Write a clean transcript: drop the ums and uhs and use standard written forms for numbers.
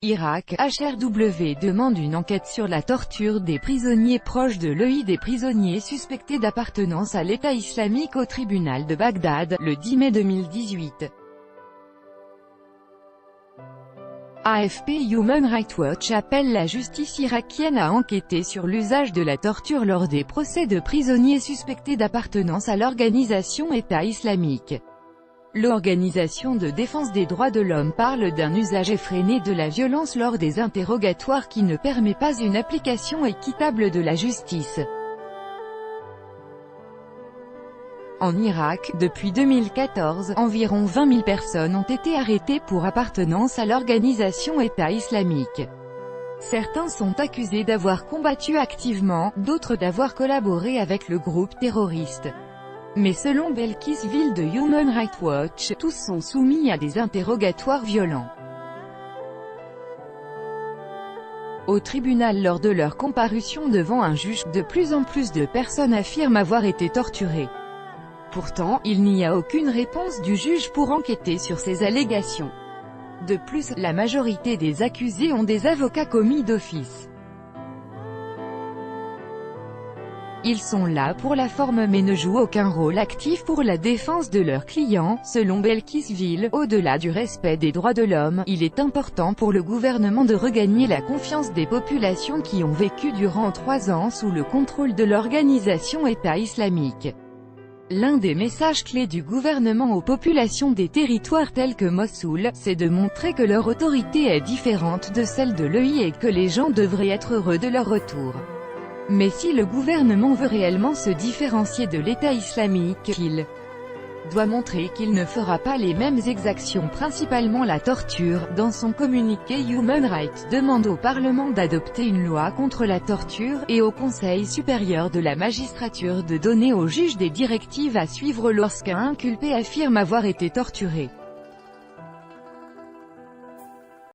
Irak, HRW demande une enquête sur la torture des prisonniers proches de l'EI. Des prisonniers suspectés d'appartenance à l'État islamique au tribunal de Bagdad, le 10 mai 2018. AFP. Human Rights Watch appelle la justice irakienne à enquêter sur l'usage de la torture lors des procès de prisonniers suspectés d'appartenance à l'organisation État islamique. L'Organisation de défense des droits de l'homme parle d'un usage effréné de la violence lors des interrogatoires qui ne permet pas une application équitable de la justice. En Irak, depuis 2014, environ 20 000 personnes ont été arrêtées pour appartenance à l'organisation État islamique. Certains sont accusés d'avoir combattu activement, d'autres d'avoir collaboré avec le groupe terroriste. Mais selon Belkis Ville de Human Rights Watch, tous sont soumis à des interrogatoires violents. Au tribunal lors de leur comparution devant un juge, de plus en plus de personnes affirment avoir été torturées. Pourtant, il n'y a aucune réponse du juge pour enquêter sur ces allégations. De plus, la majorité des accusés ont des avocats commis d'office. Ils sont là pour la forme mais ne jouent aucun rôle actif pour la défense de leurs clients, selon Belkis Ville. Au-delà du respect des droits de l'homme, il est important pour le gouvernement de regagner la confiance des populations qui ont vécu durant 3 ans sous le contrôle de l'organisation État islamique. L'un des messages clés du gouvernement aux populations des territoires tels que Mossoul, c'est de montrer que leur autorité est différente de celle de l'EI et que les gens devraient être heureux de leur retour. Mais si le gouvernement veut réellement se différencier de l'État islamique, il doit montrer qu'il ne fera pas les mêmes exactions, principalement la torture. Dans son communiqué, Human Rights demande au Parlement d'adopter une loi contre la torture, et au Conseil supérieur de la magistrature de donner aux juges des directives à suivre lorsqu'un inculpé affirme avoir été torturé.